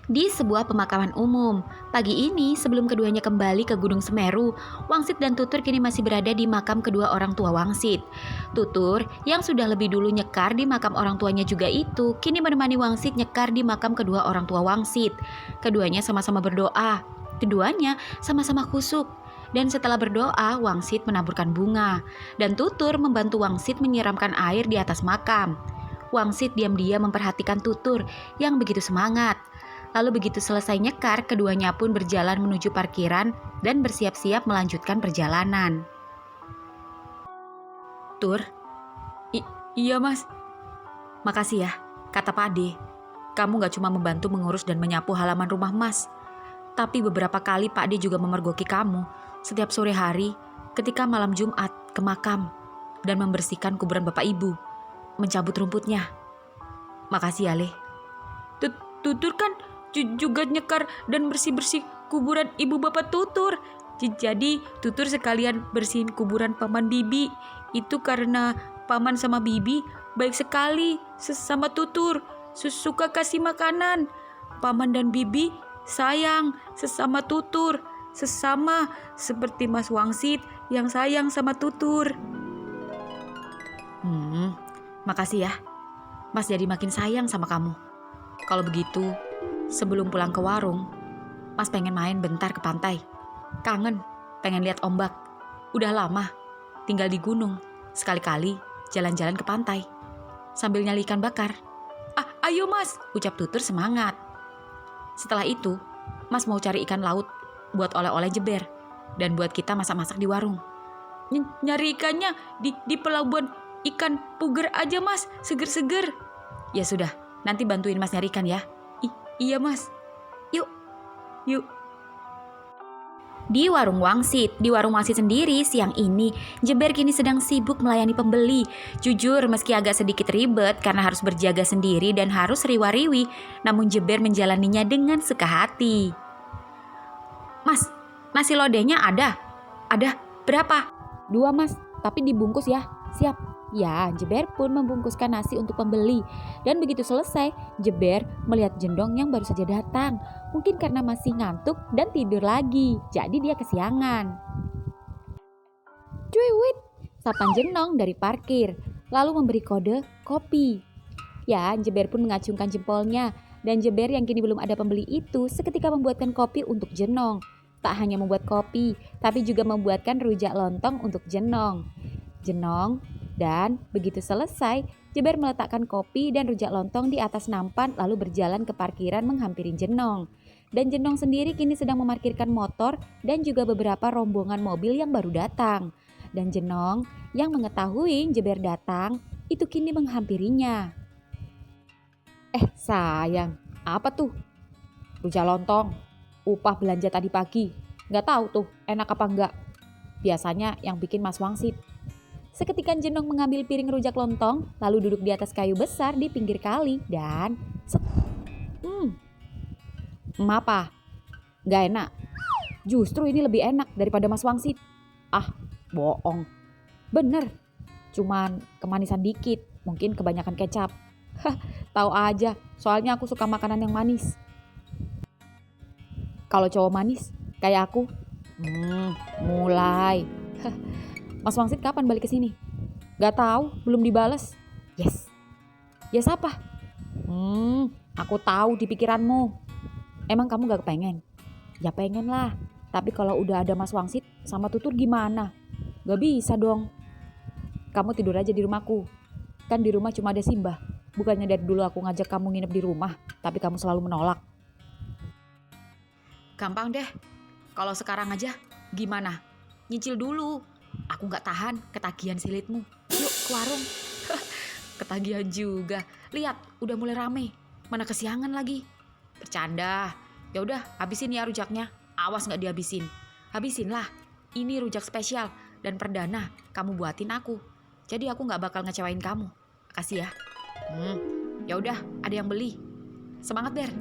Di sebuah pemakaman umum, pagi ini sebelum keduanya kembali ke Gunung Semeru, Wangsit dan Tutur kini masih berada di makam kedua orang tua Wangsit. Tutur, yang sudah lebih dulu nyekar di makam orang tuanya juga itu, kini menemani Wangsit nyekar di makam kedua orang tua Wangsit. Keduanya sama-sama berdoa, keduanya sama-sama khusyuk. Dan setelah berdoa, Wangsit menaburkan bunga, dan Tutur membantu Wangsit menyiramkan air di atas makam. Wangsit diam-diam memperhatikan Tutur yang begitu semangat. Lalu begitu selesai nyekar, keduanya pun berjalan menuju parkiran dan bersiap-siap melanjutkan perjalanan. Tur, iya mas, makasih ya, kata Pak Ade. Kamu gak cuma membantu mengurus dan menyapu halaman rumah mas, tapi beberapa kali Pak Ade juga memergoki kamu setiap sore hari ketika malam Jumat ke makam dan membersihkan kuburan bapak ibu, mencabut rumputnya. Makasih ya, Le. Tutur kan juga nyekar dan bersih-bersih kuburan ibu bapak Tutur. Jadi Tutur sekalian bersihin kuburan paman Bibi. Itu karena paman sama Bibi baik sekali sesama Tutur. Suka kasih makanan. Paman dan Bibi sayang sesama Tutur. Sesama seperti Mas Wangsit yang sayang sama Tutur. Makasih ya. Mas jadi makin sayang sama kamu. Kalau begitu, sebelum pulang ke warung, Mas pengen main bentar ke pantai. Kangen, pengen lihat ombak. Udah lama, tinggal di gunung. Sekali-kali jalan-jalan ke pantai. Sambil nyali ikan bakar. Ayo mas, ucap Tutur semangat. Setelah itu, Mas mau cari ikan laut buat oleh-oleh Jeber. Dan buat kita masak-masak di warung. Nyari ikannya di pelabuhan ikan puger aja mas, seger-seger. Ya sudah, nanti bantuin mas nyari ikan ya. Iya mas, yuk. Di warung Wangsit sendiri siang ini, Jeber kini sedang sibuk melayani pembeli. Jujur meski agak sedikit ribet karena harus berjaga sendiri dan harus riwa-riwi, namun Jeber menjalaninya dengan suka hati. Mas, nasi lodehnya ada? Ada, berapa? 2 mas, tapi dibungkus ya, siap. Ya, Jeber pun membungkuskan nasi untuk pembeli. Dan begitu selesai, Jeber melihat Jendong yang baru saja datang. Mungkin karena masih ngantuk dan tidur lagi, jadi dia kesiangan. Cuy wait, sapa Jendong dari parkir, lalu memberi kode kopi. Ya, Jeber pun mengacungkan jempolnya. Dan Jeber yang kini belum ada pembeli itu seketika membuatkan kopi untuk Jenong. Tak hanya membuat kopi, tapi juga membuatkan rujak lontong untuk Jenong. Dan begitu selesai, Jeber meletakkan kopi dan rujak lontong di atas nampan lalu berjalan ke parkiran menghampiri Jenong. Dan Jenong sendiri kini sedang memarkirkan motor dan juga beberapa rombongan mobil yang baru datang. Dan Jenong yang mengetahui Jeber datang, itu kini menghampirinya. Sayang, apa tuh? Rujak lontong, upah belanja tadi pagi. Gak tahu tuh enak apa enggak. Biasanya yang bikin Mas Wangsit. Seketika Jenong mengambil piring rujak lontong, lalu duduk di atas kayu besar di pinggir kali dan apa? Gak enak? Justru ini lebih enak daripada Mas Wangsit. Bohong. Bener, cuman kemanisan dikit, mungkin kebanyakan kecap. Tahu aja, soalnya aku suka makanan yang manis. Kalau cowok manis, kayak aku, mulai. Mas Wangsit kapan balik ke sini? Gak tahu, belum dibales. Yes apa? Aku tahu di pikiranmu. Emang kamu gak pengen? Ya pengen lah. Tapi kalau udah ada Mas Wangsit sama Tutur gimana? Gak bisa dong. Kamu tidur aja di rumahku. Kan di rumah cuma ada Simbah. Bukannya dari dulu aku ngajak kamu nginep di rumah, tapi kamu selalu menolak. Gampang deh. Kalau sekarang aja, gimana? Nyicil dulu. Aku gak tahan ketagihan silitmu. Yuk ke warung. Ketagihan juga. Lihat, udah mulai rame. Mana kesiangan lagi. Bercanda. Ya udah, habisin ya rujaknya. Awas gak dihabisin. Habisin lah. Ini rujak spesial dan perdana kamu buatin aku. Jadi aku gak bakal ngecewain kamu. Makasih ya. Ya udah, ada yang beli. Semangat, Ber.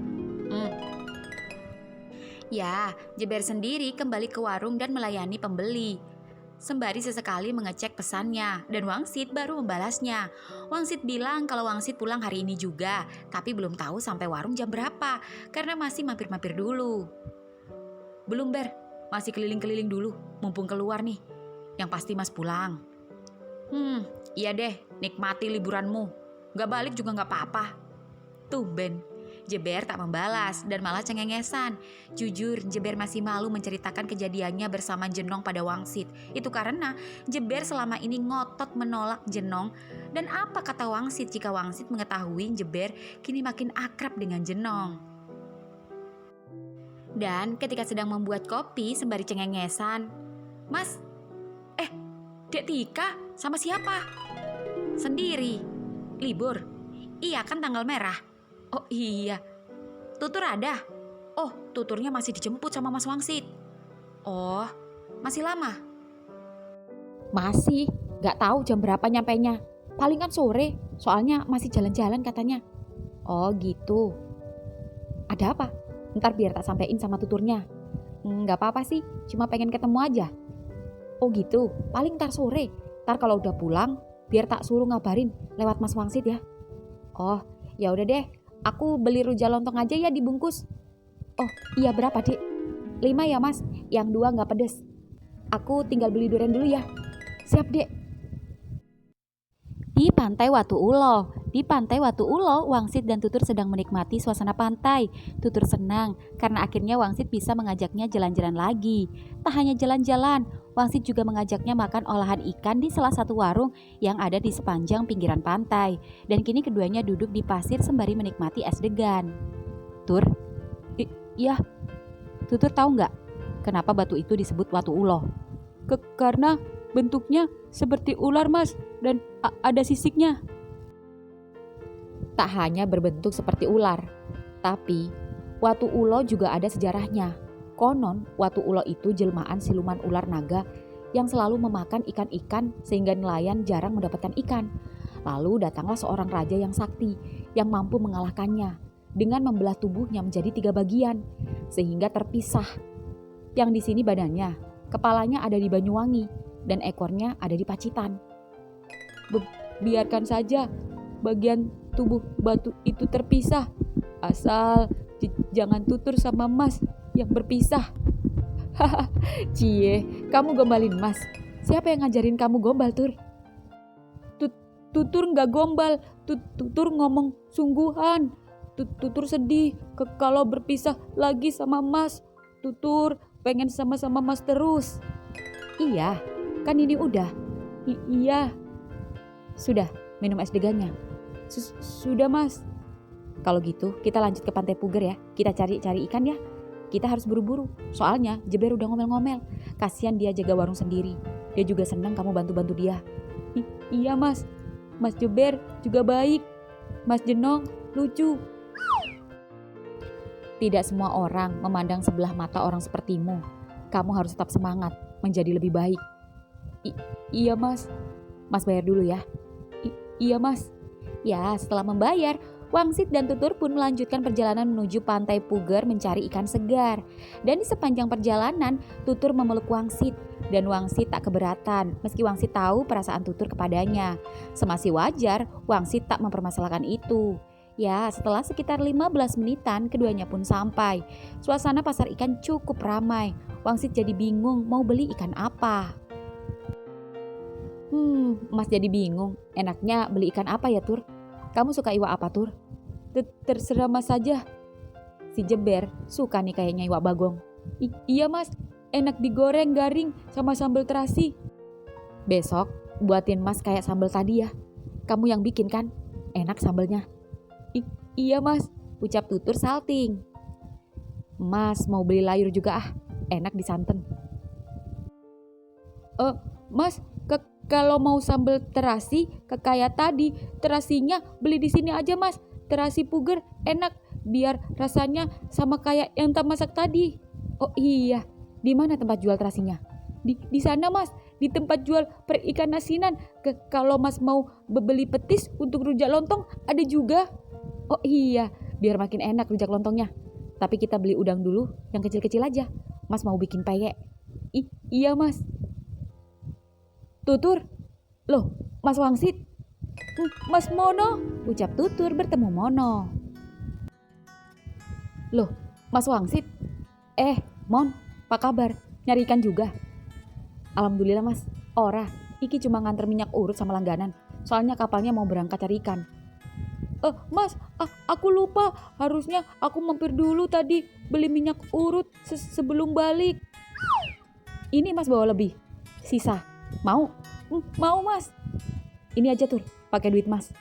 Ya, Jeber sendiri kembali ke warung dan melayani pembeli. sembari sesekali mengecek pesannya, dan Wangsit baru membalasnya. Wangsit bilang kalau Wangsit pulang hari ini juga, tapi belum tahu sampai warung jam berapa, karena masih mampir-mampir dulu. Belum Ber, masih keliling-keliling dulu, mumpung keluar nih. Yang pasti Mas pulang. Iya deh, nikmati liburanmu. Gak balik juga gak apa-apa. Tumben, Jeber tak membalas dan malah cengengesan. Jujur, Jeber masih malu menceritakan kejadiannya bersama Jenong pada Wangsit. Itu karena Jeber selama ini ngotot menolak Jenong. Dan apa kata Wangsit jika Wangsit mengetahui Jeber kini makin akrab dengan Jenong? Dan ketika sedang membuat kopi sembari cengengesan, Mas, Dek Tika sama siapa? Sendiri. Libur? Iya kan tanggal merah. Oh iya, Tutur ada? Oh, Tuturnya masih dijemput sama Mas Wangsit. Oh, masih lama? Masih, gak tahu jam berapa nyampainya. Palingan sore, soalnya masih jalan-jalan katanya. Oh gitu. Ada apa? Ntar biar tak sampein sama tuturnya. Gak apa-apa sih, cuma pengen ketemu aja. Oh gitu, paling ntar sore. Ntar kalau udah pulang, biar tak suruh ngabarin lewat Mas Wangsit ya. Oh, ya udah deh. Aku beli rujak lontong aja ya dibungkus. Oh iya, berapa Dek? 5 ya Mas, yang 2 gak pedes. Aku tinggal beli durian dulu ya. Siap Dek. Di pantai Watu Ulo, Wangsit dan Tutur sedang menikmati suasana pantai. Tutur senang karena akhirnya Wangsit bisa mengajaknya jalan-jalan lagi. Tak hanya jalan-jalan, Wangsit juga mengajaknya makan olahan ikan di salah satu warung yang ada di sepanjang pinggiran pantai. Dan kini keduanya duduk di pasir sembari menikmati es degan. Tur, iya, Tutur tahu nggak kenapa batu itu disebut Watu Ulo? Karena bentuknya seperti ular Mas, dan ada sisiknya. Tak hanya berbentuk seperti ular, tapi Watu Ulo juga ada sejarahnya. Konon Watu Ulo itu jelmaan siluman ular naga yang selalu memakan ikan-ikan sehingga nelayan jarang mendapatkan ikan. Lalu datanglah seorang raja yang sakti yang mampu mengalahkannya dengan membelah tubuhnya menjadi 3 bagian sehingga terpisah. Yang di sini badannya, kepalanya ada di Banyuwangi dan ekornya ada di Pacitan. Biarkan saja bagian tubuh batu itu terpisah, asal jangan Tutur sama Mas yang berpisah. Hahaha, cie, kamu gombalin Mas. Siapa yang ngajarin kamu gombal, Tur? Tutur nggak gombal, Tutur ngomong sungguhan. Tutur sedih kalau berpisah lagi sama Mas. Tutur pengen sama-sama Mas terus. Iya, kan ini udah. Iya. Sudah, minum es degannya. Sudah Mas. Kalau gitu kita lanjut ke Pantai Puger ya. Kita cari-cari ikan ya. Kita harus buru-buru. Soalnya Jeber udah ngomel-ngomel. Kasian dia jaga warung sendiri. Dia juga senang kamu bantu-bantu dia. Iya Mas. Mas Jeber juga baik. Mas Jenong lucu. Tidak semua orang memandang sebelah mata orang sepertimu. Kamu harus tetap semangat menjadi lebih baik. Iya Mas. Mas bayar dulu ya. Iya Mas. Ya, setelah membayar, Wangsit dan Tutur pun melanjutkan perjalanan menuju Pantai Puger mencari ikan segar. Dan di sepanjang perjalanan, Tutur memeluk Wangsit. Dan Wangsit tak keberatan, meski Wangsit tahu perasaan Tutur kepadanya. Semasih wajar, Wangsit tak mempermasalahkan itu. Ya, setelah sekitar 15 menitan, keduanya pun sampai. Suasana pasar ikan cukup ramai. Wangsit jadi bingung mau beli ikan apa. Mas jadi bingung. Enaknya beli ikan apa ya, Tur? Kamu suka iwak apa, Tur? Terserah Mas saja. Si Jeber suka nih kayaknya iwak bagong. Iya Mas, enak digoreng garing sama sambal terasi. Besok buatin Mas kayak sambal tadi ya. Kamu yang bikin kan? Enak sambalnya. Iya Mas, ucap Tutur salting. Mas mau beli layur juga ah, enak disanten. Mas, kalau mau sambal terasi kayak tadi, terasinya beli di sini aja Mas. Terasi Puger enak, biar rasanya sama kayak yang tak masak tadi. Oh iya, di mana tempat jual terasinya? Di sana Mas, di tempat jual perikan asinan. Kalau Mas mau beli petis untuk rujak lontong ada juga. Oh iya, biar makin enak rujak lontongnya. Tapi kita beli udang dulu, yang kecil-kecil aja. Mas mau bikin peyek. Iya Mas. Tutur. Loh, Mas Wangsit. Mas Mono, ucap Tutur bertemu Mono. Loh, Mas Wangsit. Mon, apa kabar? Nyari ikan juga? Alhamdulillah Mas, ora. Iki cuma nganter minyak urut sama langganan. Soalnya kapalnya mau berangkat cari ikan. Mas, aku lupa. Harusnya aku mampir dulu tadi beli minyak urut sebelum balik. Ini Mas bawa lebih. Sisa. Mau? Mau Mas. Ini aja Tur, pakai duit Mas.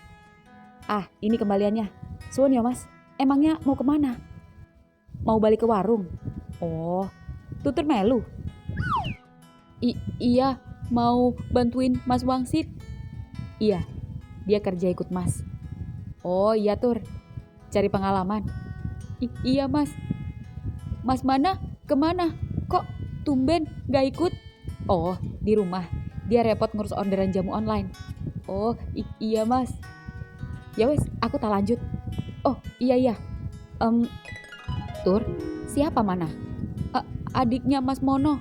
Ini kembaliannya. Suwun ya Mas. Emangnya mau kemana? Mau balik ke warung. Oh, Tutur melu. Iya, mau bantuin Mas Wangsit. Iya, dia kerja ikut Mas. Oh iya Tur, cari pengalaman. Iya Mas. Mas mana? Kemana? Kok tumben gak ikut? Oh, di rumah. Dia repot ngurus orderan jamu online. Oh iya Mas. Ya wes, aku tak lanjut. Oh iya. Tur, siapa mana? Adiknya Mas Mono.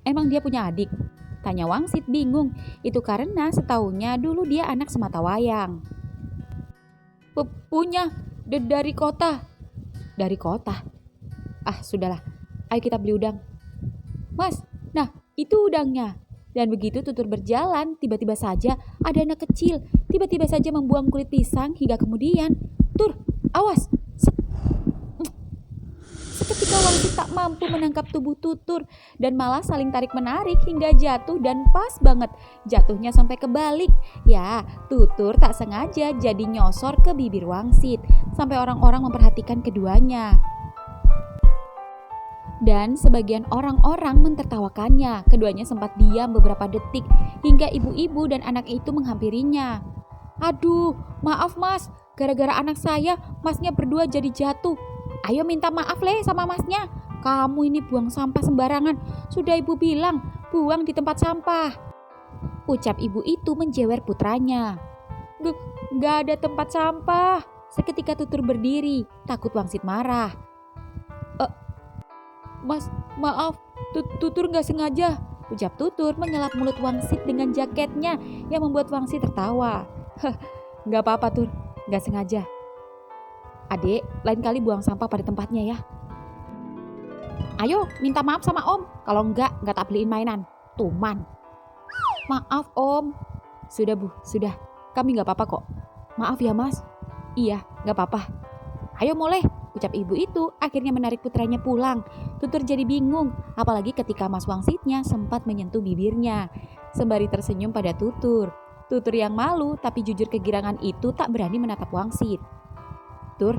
Emang dia punya adik? Tanya Wangsit bingung. Itu karena setaunya dulu dia anak sematawayang. Punya dari kota. Dari kota? Sudahlah. Ayo kita beli udang. Mas, nah itu udangnya. Dan begitu Tutur berjalan, tiba-tiba saja ada anak kecil. Tiba-tiba saja membuang kulit pisang hingga kemudian. Tur, awas. Seketika Wangsit tak mampu menangkap tubuh Tutur dan malah saling tarik-menarik hingga jatuh dan pas banget jatuhnya sampai kebalik. Ya, Tutur tak sengaja jadi nyosor ke bibir Wangsit sampai orang-orang memperhatikan keduanya. Dan sebagian orang-orang mentertawakannya. Keduanya sempat diam beberapa detik hingga ibu-ibu dan anak itu menghampirinya. Aduh, maaf Mas, gara-gara anak saya Masnya berdua jadi jatuh. Ayo minta maaf sama Masnya. Kamu ini buang sampah sembarangan. Sudah ibu bilang, buang di tempat sampah. Ucap ibu itu menjewer putranya. Gak ada tempat sampah. Seketika Tutur berdiri, takut Wangsit marah. Mas, maaf, Tutur gak sengaja. Ucap Tutur mengelap mulut Wangsit dengan jaketnya yang membuat Wangsit tertawa. Gak apa-apa Tur, gak sengaja. Adek, lain kali buang sampah pada tempatnya ya. Ayo, minta maaf sama Om. Kalau enggak tak beliin mainan. Tuman. Maaf Om. Sudah Bu, sudah. Kami gak apa-apa kok. Maaf ya Mas. Iya, gak apa-apa. Ayo mulai, ucap ibu itu akhirnya menarik putranya pulang. Tutur jadi bingung, apalagi ketika Mas Wangsitnya sempat menyentuh bibirnya. Sembari tersenyum pada Tutur. Tutur yang malu tapi jujur kegirangan itu tak berani menatap Wangsit. Tur,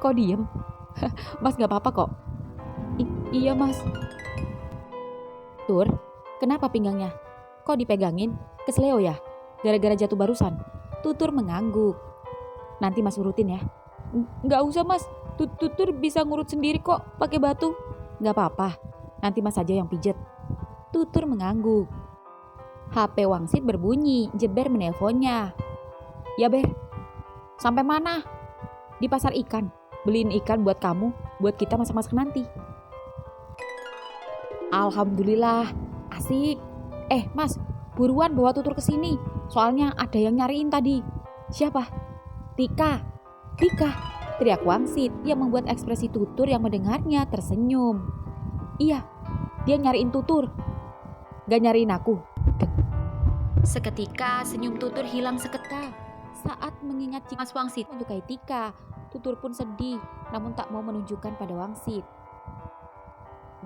kok diem? Mas gak apa-apa kok. Iya Mas. Tur, kenapa pinggangnya? Kok dipegangin? Kesleo ya? Gara-gara jatuh barusan? Tutur mengangguk. Nanti Mas urutin ya. Gak usah Mas, Tutur bisa ngurut sendiri kok pakai batu. Gak apa-apa, nanti Mas aja yang pijet. Tutur mengangguk. HP Wangsit berbunyi, Jeber menelponnya. Ya Ber, sampai mana? Di pasar ikan, beliin ikan buat kamu, buat kita masak-masak nanti. Alhamdulillah, asik. Mas, buruan bawa Tutur ke sini. Soalnya ada yang nyariin tadi. Siapa? Tika, teriak Wangsit yang membuat ekspresi Tutur yang mendengarnya tersenyum. Iya, dia nyariin Tutur. Gak nyariin aku. Seketika senyum Tutur hilang seketika. Saat mengingat Mas Wangsit menyukai Tika, Tutur pun sedih, namun tak mau menunjukkan pada Wangsit.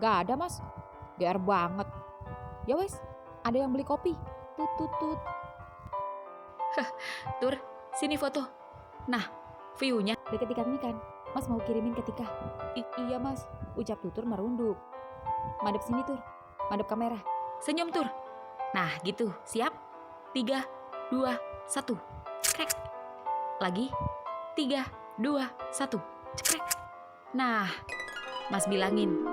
Gak ada Mas, GR banget. Ya wes, ada yang beli kopi. Tut. Tur, sini foto. Nah, view-nya deket ikan ini kan, Mas mau kirimin ke Tika. Iya Mas, ucap Tutur merunduk. Madep sini Tur, madep kamera. Senyum Tur. Nah gitu, siap? 3, 2, 1. Cekrek. Lagi. 3, 2, 1. Cekrek. Nah, Mas bilangin,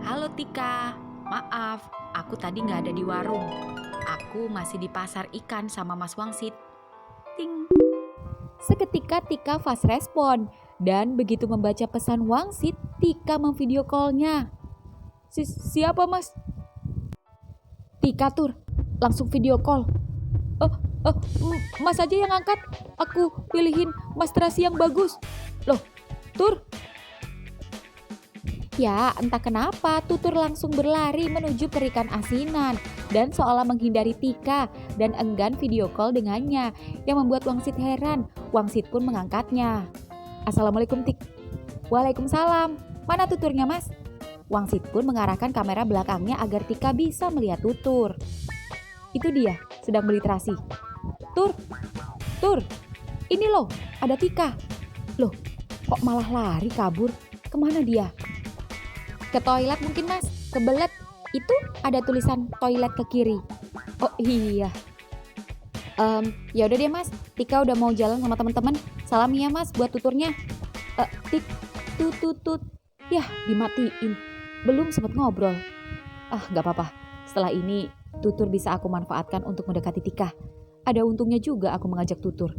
halo Tika, maaf, aku tadi gak ada di warung. Aku masih di pasar ikan sama Mas Wangsit. Ting. Seketika Tika fast respon dan begitu membaca pesan Wangsit, Tika memvideo call-nya. Siapa Mas? Tika Tur, langsung video call. Mas aja yang angkat. Aku pilihin Mas terasi yang bagus. Loh, Tur? Ya, entah kenapa Tutur langsung berlari menuju perikan asinan dan seolah menghindari Tika dan enggan video call dengannya yang membuat Wangsit heran. Wangsit pun mengangkatnya. Assalamualaikum, Tik. Waalaikumsalam. Mana tuturnya, Mas? Wangsit pun mengarahkan kamera belakangnya agar Tika bisa melihat tutur. Itu dia, sedang beli terasi. Tur, ini loh, ada Tika. Loh, kok malah lari kabur? Kemana dia? Ke toilet mungkin, Mas. Kebelet. Itu ada tulisan toilet ke kiri. Oh iya. Ya udah deh, Mas. Tika udah mau jalan sama teman-teman. Salam ya, Mas, buat tuturnya. Tik, tut. Yah, dimatiin. Belum sempat ngobrol. Gak apa-apa. Setelah ini, tutur bisa aku manfaatkan untuk mendekati Tika. Ada untungnya juga aku mengajak tutur.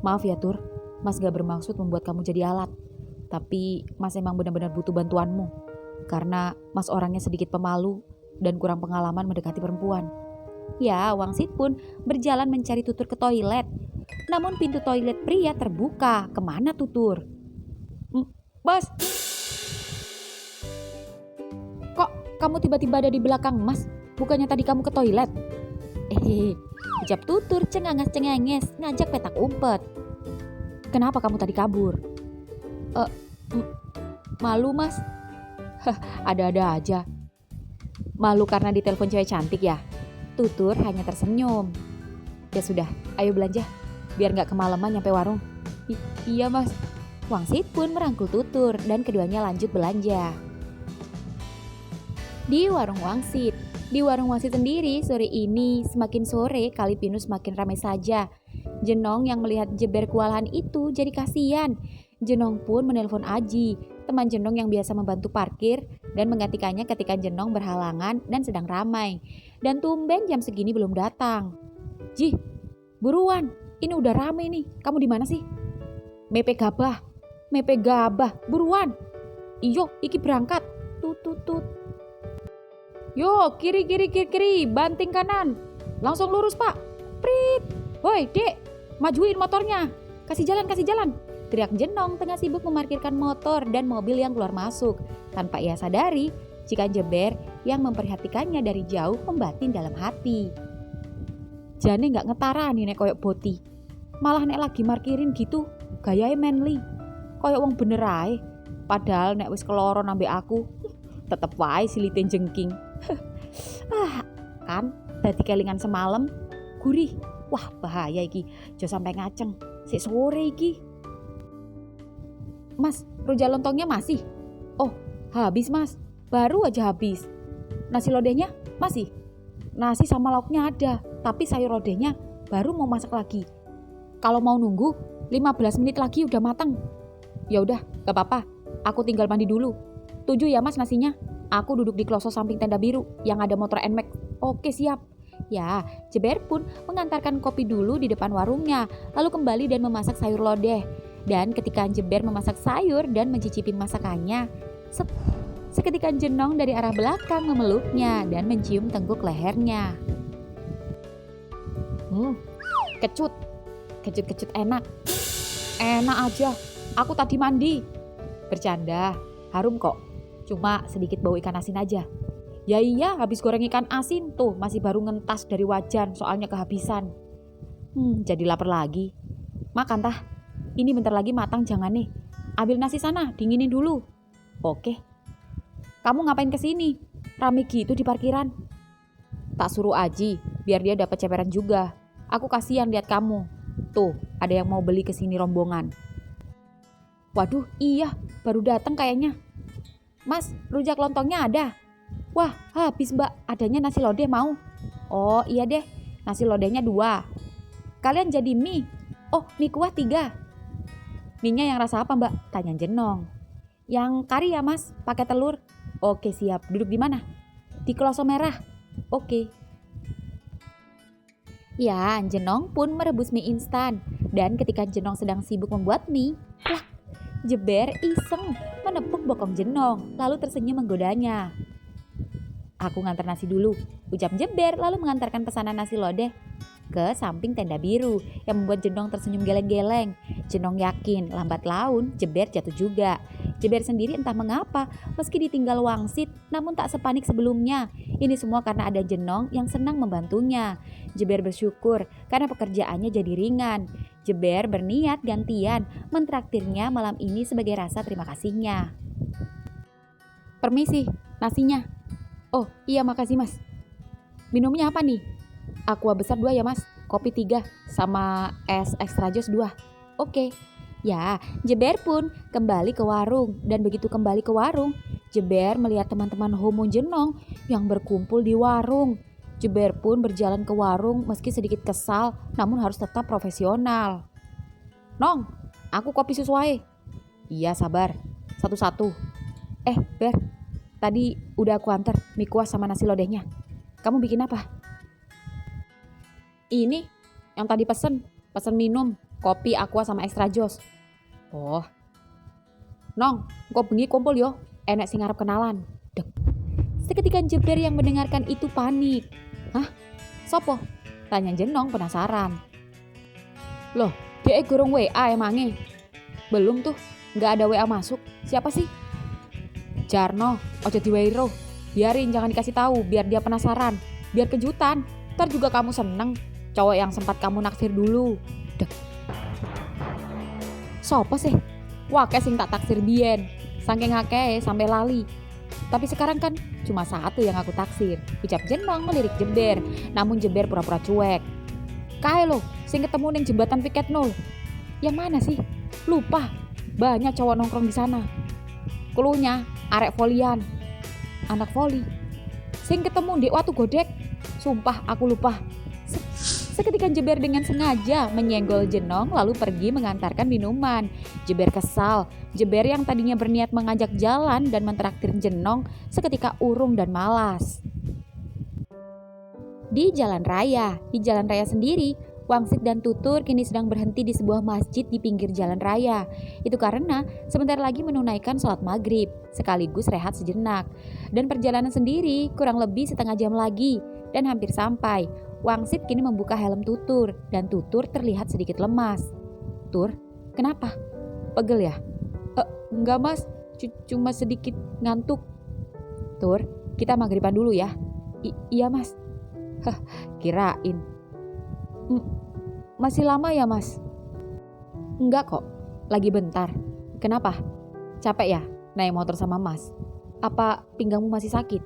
Maaf ya, Tur. Mas gak bermaksud membuat kamu jadi alat. Tapi Mas emang benar-benar butuh bantuanmu. Karena Mas orangnya sedikit pemalu dan kurang pengalaman mendekati perempuan. Ya, Wangsit pun berjalan mencari tutur ke toilet. Namun pintu toilet pria terbuka. Kemana tutur? Mas, kok kamu tiba-tiba ada di belakang Mas? Bukannya tadi kamu ke toilet? Ucap tutur cenganges-cengenges ngajak petak umpet. Kenapa kamu tadi kabur? Malu, Mas. Ada-ada aja. Malu karena ditelepon cewek cantik ya? Tutur hanya tersenyum. Ya sudah, ayo belanja. Biar gak kemalaman nyampe warung. Iya, Mas. Wangsit pun merangkul tutur dan keduanya lanjut belanja. Di warung Wangsit. Di warung Wangsit sendiri sore ini semakin sore kali Pinus semakin ramai saja. Jenong yang melihat Jeber kewalahan itu jadi kasihan. Jenong pun menelpon Aji, teman Jenong yang biasa membantu parkir dan menggantikannya ketika Jenong berhalangan dan sedang ramai. Dan tumben jam segini belum datang. Ji, buruan, ini udah ramai nih. Kamu di mana sih? Mepe gabah, buruan. Iyo, iki berangkat. Tut. Yo, kiri, banting kanan. Langsung lurus, Pak. Prit. Woi, Dek, majuin motornya. Kasih jalan. Teriak Jenong tengah sibuk memarkirkan motor dan mobil yang keluar masuk. Tanpa ia sadari, jika Jeber yang memperhatikannya dari jauh membatin dalam hati. Jane gak ngetarani nek koyok boti. Malah nek lagi markirin gitu, gayae manly. Koyok wong bener ae. Padahal nek wis keloro ambek aku, tetep wae silite jengking. Kan dadi kelingan semalam, gurih. Wah, bahaya iki. Jo sampai ngaceng. Sik sore iki. Mas, rujak lontongnya masih? Oh, habis, Mas. Baru aja habis. Nasi lodehnya masih? Nasi sama lauknya ada, tapi sayur lodehnya baru mau masak lagi. Kalau mau nunggu, 15 menit lagi udah matang. Ya udah, gak apa-apa. Aku tinggal mandi dulu. 7 ya, Mas, nasinya. Aku duduk di kloso samping tenda biru yang ada motor NMAX. Oke, siap. Ya, Jeber pun mengantarkan kopi dulu di depan warungnya, lalu kembali dan memasak sayur lodeh. Dan ketika Jeber memasak sayur dan mencicipi masakannya, seketika Jenong dari arah belakang memeluknya dan mencium tengkuk lehernya. Kecut enak. Enak aja, aku tadi mandi. Bercanda, harum kok. Cuma sedikit bau ikan asin aja. Ya iya, habis goreng ikan asin tuh masih baru ngentas dari wajan soalnya kehabisan. Jadi lapar lagi. Makan tah. Ini bentar lagi matang jangan nih. Ambil nasi sana, dinginin dulu. Oke. Kamu ngapain kesini? Rame gitu di parkiran. Tak suruh Aji, biar dia dapat ceperan juga. Aku kasihan lihat kamu. Tuh, ada yang mau beli kesini rombongan. Waduh, iya, baru datang kayaknya. Mas, rujak lontongnya ada? Wah, habis Mbak, adanya nasi lodeh mau? Oh iya deh, nasi lodehnya 2. Kalian jadi mie? Oh, mie kuah 3. Mie-nya yang rasa apa Mbak? Tanya Jenong. Yang kari ya Mas, pakai telur. Oke siap, duduk di mana? Di kloso merah. Oke. Ya, Jenong pun merebus mie instan. Dan ketika Jenong sedang sibuk membuat mie, Jeber iseng menepuk bokong Jenong, lalu tersenyum menggodanya. Aku ngantar nasi dulu, ucap Jeber lalu mengantarkan pesanan nasi lodeh ke samping tenda biru yang membuat Jenong tersenyum geleng-geleng. Jenong yakin lambat laun Jeber jatuh juga. Jeber sendiri entah mengapa meski ditinggal wangsit namun tak sepanik sebelumnya. Ini semua karena ada Jenong yang senang membantunya. Jeber bersyukur karena pekerjaannya jadi ringan. Jeber berniat gantian mentraktirnya malam ini sebagai rasa terima kasihnya. Permisi, nasinya. Oh iya makasih mas. Minumnya apa nih? Aqua besar 2 ya mas, kopi 3, sama es extra jus 2. Oke. Ya, Jeber pun kembali ke warung. Dan begitu kembali ke warung, Jeber melihat teman-teman Homo Jenong yang berkumpul di warung. Jeber pun berjalan ke warung meski sedikit kesal, namun harus tetap profesional. Nong, aku kopi susu wae. Iya sabar, satu-satu. Ber, tadi udah aku antar mie kuah sama nasi lodehnya. Kamu bikin apa? Ini yang tadi pesen minum, kopi aqua sama extra jus. Oh. Nong, kok bengi kumpul yo, enek sing ngarep kenalan. Dek. Seketika Jeber yang mendengarkan itu panik. Hah? Sopo? Tanya Jenong penasaran. Loh, dia gurung WA emange. Belum tuh, gak ada WA masuk. Siapa sih? Jarno, ojo diweiro. Biarin jangan dikasih tahu biar dia penasaran. Biar kejutan, ntar juga kamu seneng. Cowok yang sempat kamu naksir dulu. Dek. Sopo sih? Wake sing tak taksir bien. Saking akeh sampai lali. Tapi sekarang kan cuma satu yang aku taksir. Ucap Jenong melirik Jeber. Namun Jeber pura-pura cuek. Kae lo, sing ketemu ning jembatan Piket 0. Yang mana sih? Lupa. Banyak cowok nongkrong di sana. Klunya arek volian. Anak voli. Sing ketemu di waktu godek. Sumpah aku lupa. Seketika Jeber dengan sengaja menyenggol Jenong lalu pergi mengantarkan minuman. Jeber kesal. Jeber yang tadinya berniat mengajak jalan dan mentraktir Jenong seketika urung dan malas. Di jalan raya sendiri, Wangsit dan Tutur kini sedang berhenti di sebuah masjid di pinggir jalan raya. Itu karena sebentar lagi menunaikan sholat maghrib, sekaligus rehat sejenak. Dan perjalanan sendiri kurang lebih setengah jam lagi dan hampir sampai. Wangsit kini membuka helm Tutur dan Tutur terlihat sedikit lemas. Tur, kenapa? Pegel ya? Enggak mas, cuma sedikit ngantuk. Tur, kita maghriban dulu ya. Iya mas. Kirain. Masih lama ya mas? Enggak kok, lagi bentar. Kenapa? Capek ya naik motor sama mas? Apa pinggangmu masih sakit?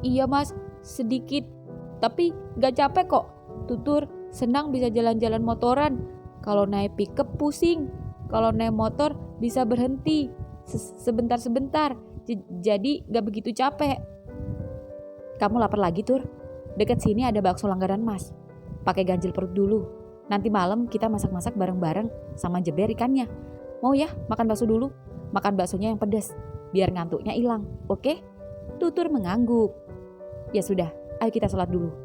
Iya mas, sedikit. Tapi gak capek kok. Tutur senang bisa jalan-jalan motoran. Kalau naik pickup pusing. Kalau naik motor bisa berhenti sebentar-sebentar. Jadi gak begitu capek. Kamu lapar lagi Tur? Dekat sini ada bakso langganan mas. Pakai ganjil perut dulu. Nanti malam kita masak-masak bareng-bareng sama Jeber ikannya. Mau ya makan bakso dulu? Makan baksonya yang pedas. Biar ngantuknya hilang. Oke? Tutur mengangguk. Ya sudah. Ayo kita sholat dulu.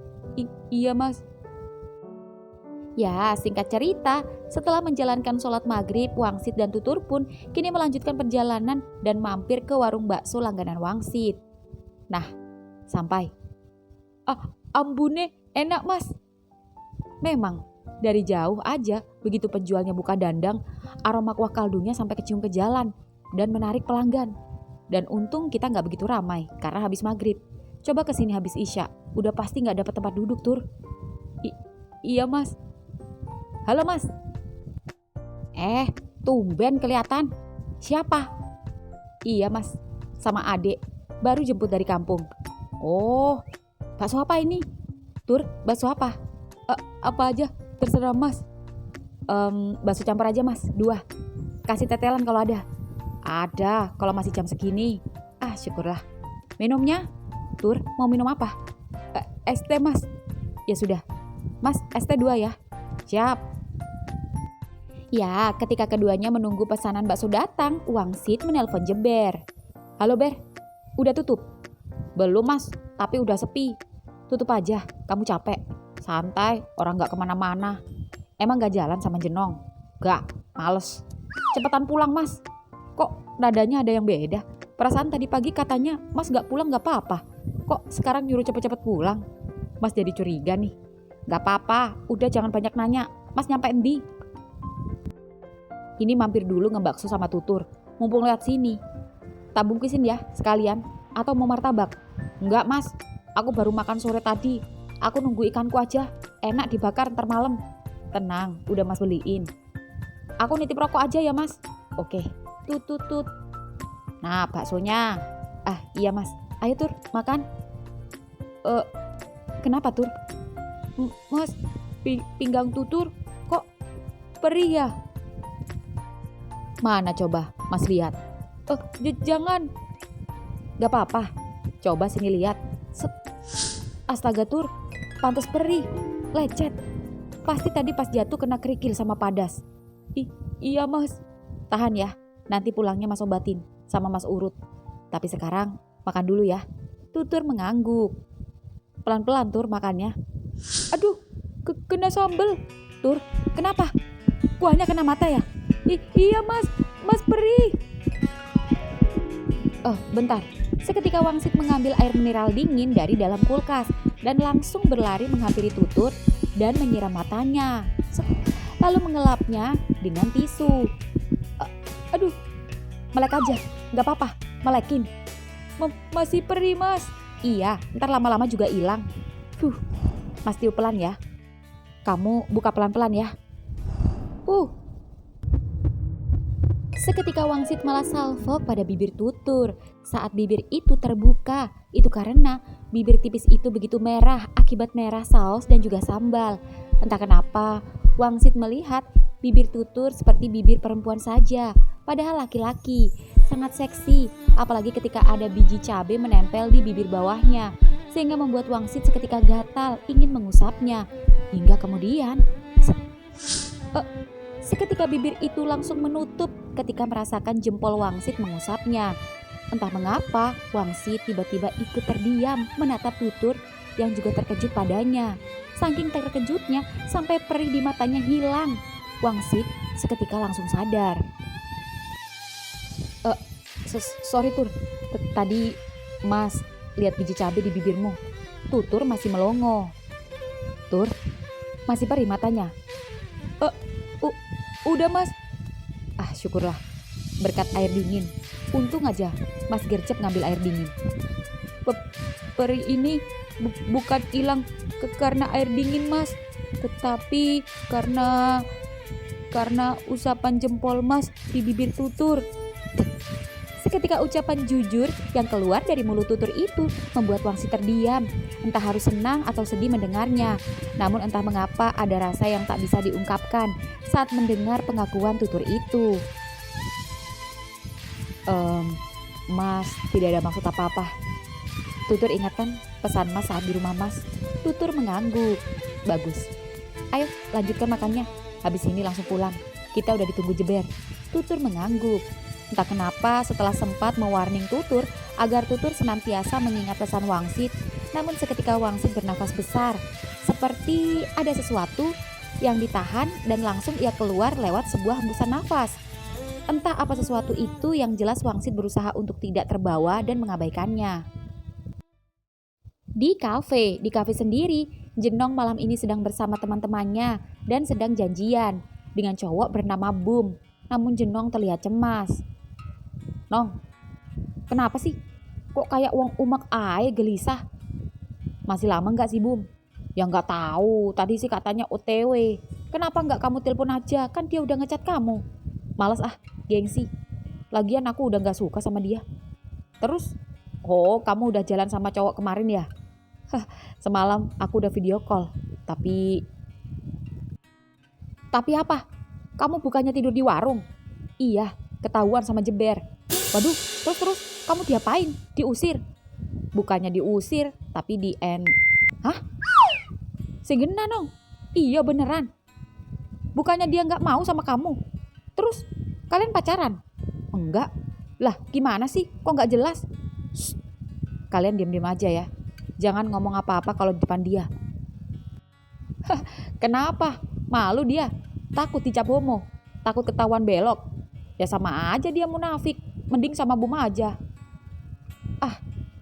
Iya mas. Ya singkat cerita, setelah menjalankan sholat maghrib, Wangsit dan Tutur pun kini melanjutkan perjalanan dan mampir ke warung bakso langganan Wangsit. Nah, sampai. Ambune enak mas. Memang, dari jauh aja begitu penjualnya buka dandang, aroma kuah kaldunya sampai kecium ke jalan dan menarik pelanggan. Dan untung kita gak begitu ramai karena habis maghrib. Coba kesini habis isya, udah pasti gak dapat tempat duduk Tur. Iya mas. Halo mas. Tumben kelihatan. Siapa? Iya mas, sama adek, baru jemput dari kampung. Oh, bakso apa ini? Tur, bakso apa? Apa aja, terserah mas. Bakso campur aja mas, 2. Kasih tetelan kalau ada. Ada, kalau masih jam segini. Syukurlah. Minumnya? Tur, mau minum apa? Es teh mas. Ya sudah, mas es teh 2 ya. Siap. Ya, ketika keduanya menunggu pesanan bakso datang, Wangsit menelpon Jeber. Halo Ber, udah tutup? Belum mas, tapi udah sepi. Tutup aja, kamu capek. Santai, orang gak kemana-mana. Emang gak jalan sama Jenong? Gak, males. Cepetan pulang mas. Kok nadanya ada yang beda? Perasaan tadi pagi katanya mas gak pulang gak apa-apa. kok sekarang nyuruh cepet-cepet pulang? Mas jadi curiga nih. Gak apa-apa, udah jangan banyak nanya. Mas nyampe endi? Ini mampir dulu ngebakso sama tutur. Mumpung lewat sini. Tak bungkusin ya sekalian. Atau mau martabak? Enggak mas, aku baru makan sore tadi. Aku nunggu ikanku aja. Enak dibakar ntar malam. Tenang, udah mas beliin. Aku nitip rokok aja ya mas. Oke, tut. Nah baksonya. Ah iya mas, ayo Tur makan. Kenapa Tur? Mas, pinggang Tutur kok perih ya? Mana coba mas lihat. Jangan. Gak apa-apa, coba sini lihat. Astaga Tur, pantas perih, lecet. Pasti tadi pas jatuh kena kerikil sama padas. Iya mas. Tahan ya, nanti pulangnya mas obatin sama mas urut. Tapi sekarang makan dulu ya. Tutur mengangguk. Pelan-pelan Tur makannya. Aduh, kena sambel. Tur, kenapa? Kuahnya kena mata ya? Iya mas perih. Bentar. Seketika Wangsit mengambil air mineral dingin dari dalam kulkas dan langsung berlari menghampiri Tutur dan menyiram matanya. Lalu mengelapnya dengan tisu. Aduh, melek aja, gak apa-apa, melekin. Masih perih mas. Iya, ntar lama-lama juga hilang. Mas tiup pelan ya. Kamu buka pelan-pelan ya. Seketika Wangsit malah salvo pada bibir Tutur. Saat bibir itu terbuka, itu karena bibir tipis itu begitu merah akibat merah saus dan juga sambal. Entah kenapa, Wangsit melihat bibir Tutur seperti bibir perempuan saja, padahal laki-laki. Sangat seksi, apalagi ketika ada biji cabai menempel di bibir bawahnya, sehingga membuat Wangsit seketika gatal ingin mengusapnya. Hingga kemudian, seketika bibir itu langsung menutup ketika merasakan jempol Wangsit mengusapnya. Entah mengapa, Wangsit tiba-tiba ikut terdiam menatap Tutur yang juga terkejut padanya. Saking terkejutnya sampai perih di matanya hilang. Wangsit seketika langsung sadar. Sorry Tur, tadi mas lihat biji cabai di bibirmu. Tutur masih melongo. Tur, masih perih matanya. Udah mas. Syukurlah, berkat air dingin. Untung aja mas gercep ngambil air dingin. Perih ini bukan hilang karena air dingin mas, tetapi karena usapan jempol mas di bibir Tutur. Seketika ucapan jujur yang keluar dari mulut Tutur itu membuat Wangsit terdiam. Entah harus senang atau sedih mendengarnya. Namun entah mengapa ada rasa yang tak bisa diungkapkan saat mendengar pengakuan Tutur itu. Mas, tidak ada maksud apa-apa. Tutur ingatkan pesan mas saat di rumah mas. Tutur mengangguk. Bagus. Ayo lanjutkan makannya. Habis ini langsung pulang. Kita udah ditunggu Jeber. Tutur mengangguk. Entah kenapa setelah sempat mewarning Tutur agar Tutur senantiasa mengingat pesan Wangsit, namun seketika Wangsit bernafas besar, seperti ada sesuatu yang ditahan dan langsung ia keluar lewat sebuah hembusan nafas. Entah apa sesuatu itu yang jelas Wangsit berusaha untuk tidak terbawa dan mengabaikannya. Di kafe sendiri, Jenong malam ini sedang bersama teman-temannya dan sedang janjian dengan cowok bernama Bum. Namun Jenong terlihat cemas. Nong, kenapa sih? Kok kayak wong umek ae gelisah? Masih lama gak sih Bum? Ya gak tahu, tadi sih katanya OTW. Kenapa gak kamu telepon aja? Kan dia udah ngechat kamu. Males gengsi. Lagian aku udah gak suka sama dia. Terus? Oh, kamu udah jalan sama cowok kemarin ya? Semalam aku udah video call. Tapi apa? Kamu bukannya tidur di warung? Iya, ketahuan sama Jeber. Waduh, terus kamu diapain? Diusir? Bukannya diusir, tapi Hah? Segena Nong? Iya beneran. Bukannya dia gak mau sama kamu? Terus, kalian pacaran? Enggak. Lah, gimana sih? Kok gak jelas? Shh. Kalian diam-diam aja ya. Jangan ngomong apa-apa kalau di depan dia. Kenapa? Malu dia? Takut dicap homo? Takut ketahuan belok? Ya sama aja dia munafik. Mending sama Bum aja.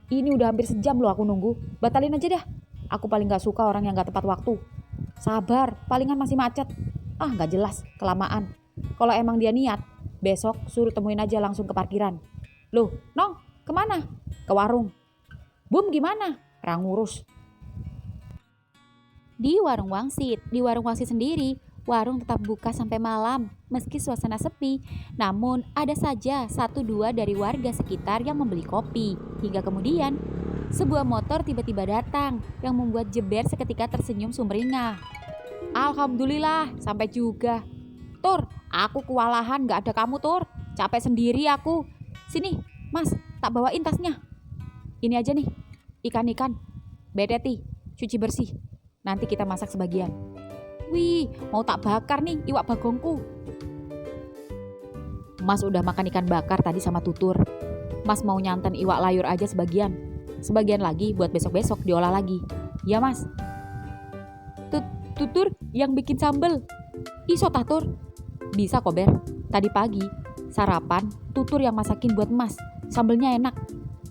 Ini udah hampir sejam loh aku nunggu. Batalin aja dah. Aku paling gak suka orang yang gak tepat waktu. Sabar, palingan masih macet. Ah, gak jelas, kelamaan. Kalau emang dia niat, besok suruh temuin aja langsung ke parkiran. Loh, Nong, kemana? Ke warung. Bum, gimana? Orang ngurus. Di warung Wangsit sendiri, warung tetap buka sampai malam meski suasana sepi. Namun ada saja 1-2 dari warga sekitar yang membeli kopi. Hingga kemudian sebuah motor tiba-tiba datang yang membuat Jeber seketika tersenyum sumringah. Alhamdulillah, sampai juga. Tur, aku kewalahan gak ada kamu, Tur. Capek sendiri aku. Sini, Mas, tak bawain tasnya. Ini aja nih, ikan-ikan. Bedeti, cuci bersih. Nanti kita masak sebagian. Wih, mau tak bakar nih iwak bagongku. Mas udah makan ikan bakar tadi sama Tutur. Mas mau nyanten iwak layur aja sebagian. Sebagian lagi buat besok-besok diolah lagi. Ya, Mas. Tutur yang bikin sambel. Iso Tatur. Bisa kok, Ber. Tadi pagi sarapan Tutur yang masakin buat Mas. Sambelnya enak.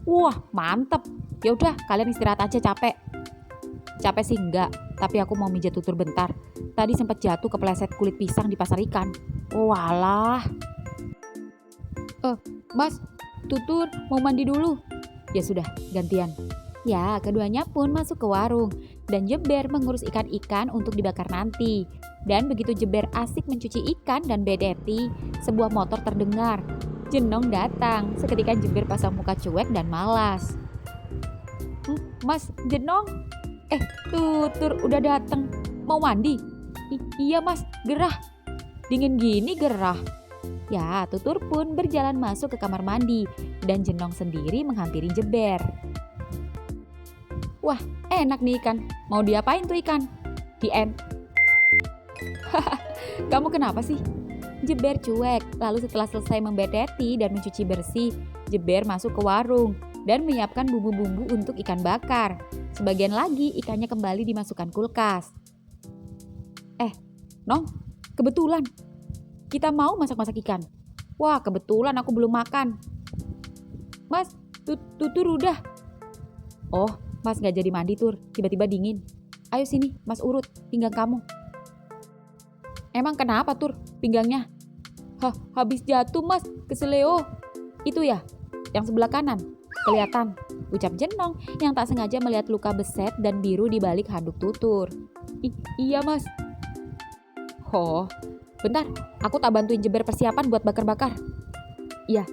Wah, mantep. Ya udah, kalian istirahat aja, capek. Capek sih enggak, tapi aku mau mijat Tutur bentar. Tadi sempat jatuh kepleset kulit pisang di pasar ikan. Walah. Mas, Tutur mau mandi dulu. Ya sudah, gantian. Ya, keduanya pun masuk ke warung dan Jeber mengurus ikan-ikan untuk dibakar nanti. Dan begitu Jeber asik mencuci ikan dan Bedeti, sebuah motor terdengar. Jenong datang, seketika Jeber pasang muka cuek dan malas. Mas, Jenong. Tutur udah datang. Mau mandi? Iya, Mas, gerah. Dingin gini gerah. Ya, Tutur pun berjalan masuk ke kamar mandi dan Jenong sendiri menghampiri Jeber. Wah, enak nih ikan. Mau diapain tuh ikan? Di-end. Kamu kenapa sih? Jeber cuek, lalu setelah selesai membedeti dan mencuci bersih, Jeber masuk ke warung dan menyiapkan bumbu-bumbu untuk ikan bakar. Sebagian lagi ikannya kembali dimasukkan kulkas. Nong, kebetulan. Kita mau masak-masak ikan. Wah, kebetulan aku belum makan. Mas, Tutur udah. Oh, Mas gak jadi mandi, Tur. Tiba-tiba dingin. Ayo sini, Mas urut pinggang kamu. Emang kenapa, Tur, pinggangnya? Habis jatuh, Mas, keseleo. Itu ya, yang sebelah kanan. Kelihatan, ucap Jenong yang tak sengaja melihat luka beset dan biru di balik handuk Tutur. Iya, Mas. Oh, bentar, aku tak bantuin Jeber persiapan buat bakar-bakar. Iya,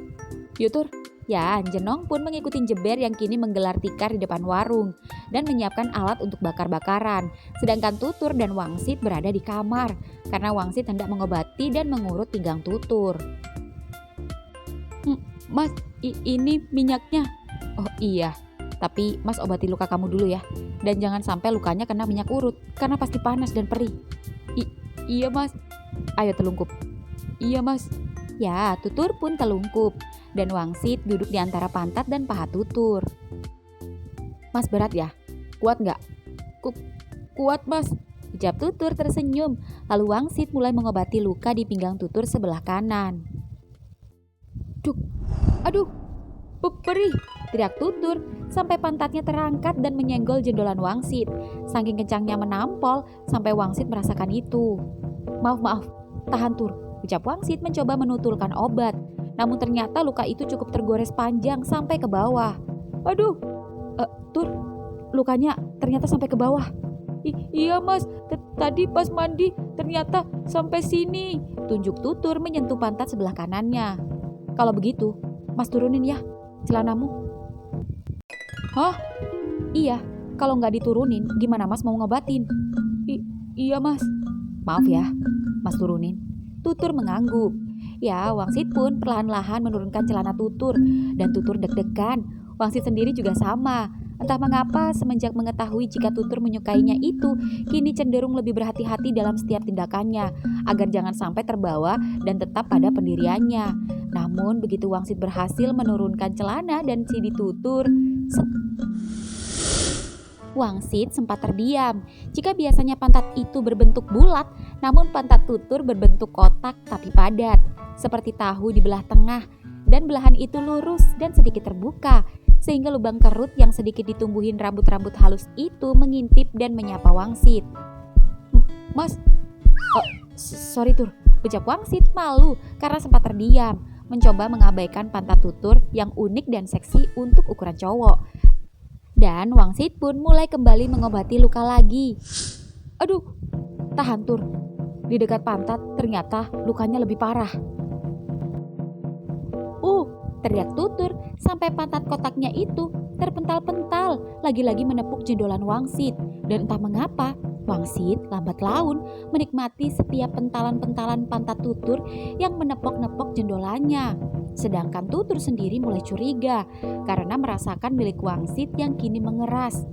yuk Tur. Ya, Jenong pun mengikuti Jeber yang kini menggelar tikar di depan warung dan menyiapkan alat untuk bakar-bakaran. Sedangkan Tutur dan Wangsit berada di kamar karena Wangsit hendak mengobati dan mengurut pinggang Tutur. Mas, ini minyaknya. Oh iya, tapi Mas obati luka kamu dulu ya. Dan jangan sampai lukanya kena minyak urut karena pasti panas dan perih. Iya, Mas. Ayo telungkup. Iya, Mas. Ya, Tutur pun telungkup dan Wangsit duduk di antara pantat dan paha Tutur. Mas berat ya? Kuat nggak? Kuat, Mas. Ucap Tutur tersenyum, lalu Wangsit mulai mengobati luka di pinggang Tutur sebelah kanan. Aduh, perih, teriak Tutur sampai pantatnya terangkat dan menyenggol jendolan Wangsit. Saking kencangnya menampol sampai Wangsit merasakan itu. Maaf, tahan Tur, ucap Wangsit mencoba menutulkan obat. Namun ternyata luka itu cukup tergores panjang sampai ke bawah. Aduh, Tur, lukanya ternyata sampai ke bawah. Iya, Mas, tadi pas mandi ternyata sampai sini. Tunjuk Tutur menyentuh pantat sebelah kanannya. Kalau begitu, Mas turunin ya celanamu. Hah? Iya, kalau nggak diturunin gimana Mas mau ngobatin? Iya, Mas. Maaf ya, Mas turunin. Tutur mengangguk. Ya, Wangsit pun perlahan-lahan menurunkan celana Tutur dan Tutur deg-degan. Wangsit sendiri juga sama. Entah mengapa semenjak mengetahui jika Tutur menyukainya itu, kini cenderung lebih berhati-hati dalam setiap tindakannya agar jangan sampai terbawa dan tetap pada pendiriannya. Namun begitu Wangsit berhasil menurunkan celana dan sidi Tutur, Wangsit sempat terdiam. Jika biasanya pantat itu berbentuk bulat, namun pantat Tutur berbentuk kotak tapi padat, seperti tahu di belah tengah. dan belahan itu lurus dan sedikit terbuka, sehingga lubang kerut yang sedikit ditumbuhin rambut-rambut halus itu mengintip dan menyapa Wangsit. Mas, sorry Tur, ucap Wangsit malu karena sempat terdiam, mencoba mengabaikan pantat Tutur yang unik dan seksi untuk ukuran cowok. Dan Wangsit pun mulai kembali mengobati luka lagi. Aduh, tahan Tur, di dekat pantat ternyata lukanya lebih parah. Teriak Tutur sampai pantat kotaknya itu terpental-pental, lagi-lagi menepuk jendolan Wangsit. Dan entah mengapa, Wangsit lambat laun menikmati setiap pentalan-pentalan pantat Tutur yang menepok-nepok jendolannya. Sedangkan Tutur sendiri mulai curiga karena merasakan milik Wangsit yang kini mengeras.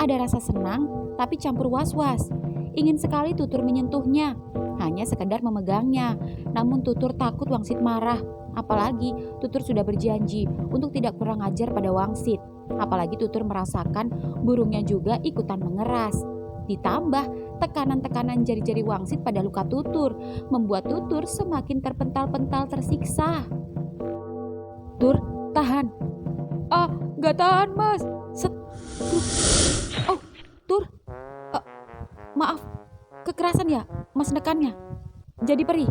Ada rasa senang tapi campur was-was. Ingin sekali Tutur menyentuhnya, hanya sekedar memegangnya. Namun Tutur takut Wangsit marah. Apalagi Tutur sudah berjanji untuk tidak kurang ajar pada Wangsit. Apalagi Tutur merasakan burungnya juga ikutan mengeras. Ditambah tekanan-tekanan jari-jari Wangsit pada luka Tutur membuat Tutur semakin terpental-pental tersiksa. Tur, tahan. Gak tahan mas. Tur. Maaf, kekerasan ya mas nekannya. Jadi perih.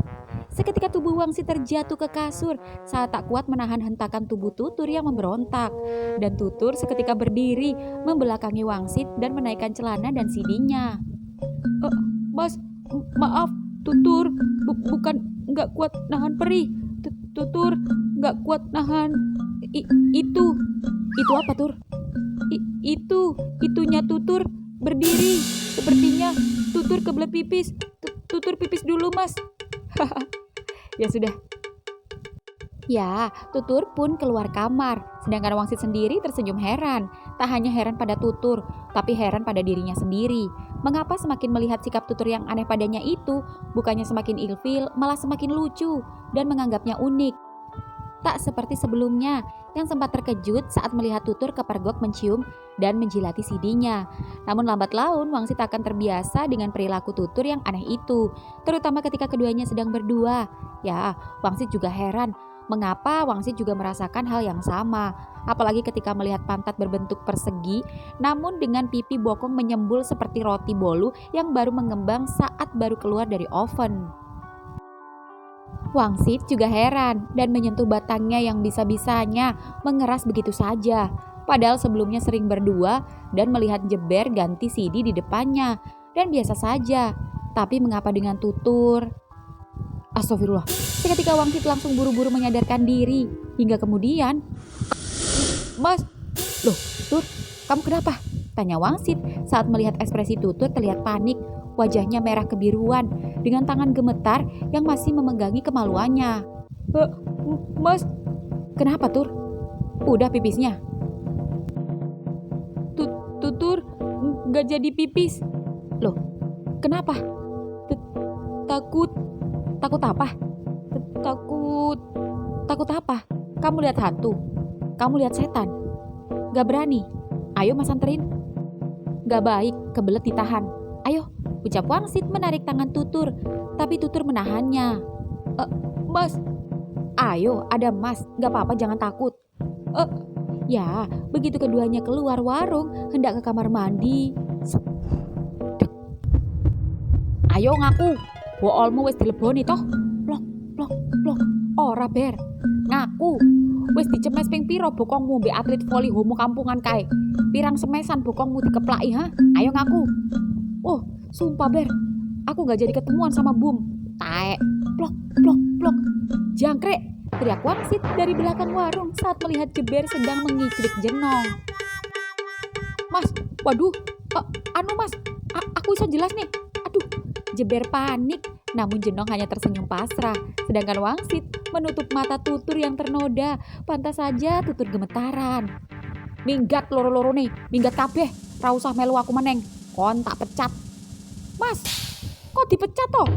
Seketika tubuh Wangsit terjatuh ke kasur saat tak kuat menahan hentakan tubuh Tutur yang memberontak. Dan Tutur seketika berdiri membelakangi Wangsit dan menaikkan celana dan sidinya. Mas, maaf, Tutur bukan gak kuat nahan perih. Tutur gak kuat nahan itu apa Tur? Itunya Tutur berdiri. Sepertinya Tutur kebelet pipis. Tutur pipis dulu mas. Ya sudah. Ya, Tutur pun keluar kamar. Sedangkan Wangsit sendiri tersenyum heran. Tak hanya heran pada Tutur, tapi heran pada dirinya sendiri. Mengapa semakin melihat sikap Tutur yang aneh padanya itu, bukannya semakin ilfil, malah semakin lucu dan menganggapnya unik. Tak seperti sebelumnya, yang sempat terkejut saat melihat Tutur kepergok mencium dan menjilati sidinya. Namun lambat laun Wangsit akan terbiasa dengan perilaku Tutur yang aneh itu, terutama ketika keduanya sedang berdua. Ya, Wangsit juga heran mengapa Wangsit juga merasakan hal yang sama. Apalagi ketika melihat pantat berbentuk persegi, namun dengan pipi bokong menyembul seperti roti bolu yang baru mengembang saat baru keluar dari oven. Wangsit juga heran dan menyentuh batangnya yang bisa-bisanya mengeras begitu saja. Padahal sebelumnya sering berdua dan melihat Jeber ganti sidi di depannya. Dan biasa saja. Tapi mengapa dengan Tutur? Astagfirullah. Seketika Wangsit langsung buru-buru menyadarkan diri. Hingga kemudian, Mas, loh Tur, kamu kenapa? Tanya Wangsit saat melihat ekspresi Tutur terlihat panik. Wajahnya merah kebiruan dengan tangan gemetar yang masih memegangi kemaluannya. Mas, kenapa Tur? Udah pipisnya? Tutur gak jadi pipis. Loh, kenapa? Takut apa? Takut apa? Kamu lihat hantu? Kamu lihat setan? Gak berani? Ayo mas anterin. Gak baik, kebelet ditahan. Ayo, ucap Wangsit menarik tangan Tutur, tapi Tutur menahannya. Mas, ayo ada mas, gak apa-apa jangan takut. Ya, begitu keduanya keluar warung, hendak ke kamar mandi. Ayo ngaku, boolmu wis dileboni toh? Plok, ora ber, ngaku. Wis dicemes ping piro bokongmu mbek atlet voli homo kampungan kae? Pirang semesan bokongmu dikeplaki ha? Ayo ngaku. Oh, sumpah Ber, aku gak jadi ketemuan sama Bum. Taek, plok. Jangkrik, teriak Wangsit dari belakang warung saat melihat Jeber sedang mengicrik jenong. Mas, waduh, mas, aku iso jelas nih. Aduh, Jeber panik, namun jenong hanya tersenyum pasrah. Sedangkan Wangsit menutup mata Tutur yang ternoda. Pantas saja Tutur gemetaran. Minggat loro-loro nih, minggat kabeh, ra usah melu aku meneng. Kon tak pecat. Mas, kok dipecat toh?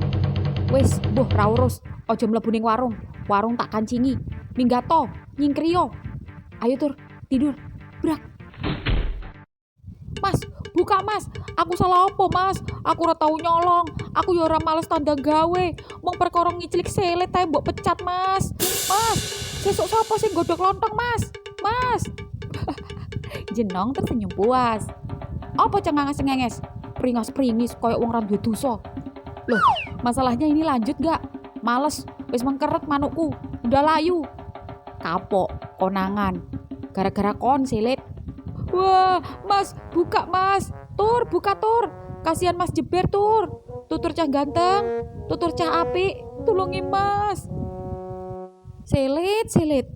Wis, boh ra urus. Ojo mlebu ning warung. Warung tak kancingi. Minggat to, nyingkrio. Ayo Tur, tidur. Brak. Mas, buka Mas. Aku salah opo Mas? Aku ora tau nyolong. Aku yo ora males tanda gawe. Mong perkara ngicilik selet ae mbok pecat Mas. Mas, Sesuk sapa sing godhog lontong, Mas? Mas. Jenong tersenyum puas. Apa cenganges-cengenges? Pringas-pringis koyo wong ra duwe dosa. Loh, masalahnya ini lanjut gak? Males, wis mengkeret manukku. Udah layu. Kapok, konangan. Gara-gara kon selit. Wah, Mas, buka Mas. Tur, buka tur. Kasihan Mas jeber tur. Tutur cah ganteng, tutur cah apik. Tulungi Mas. Selit.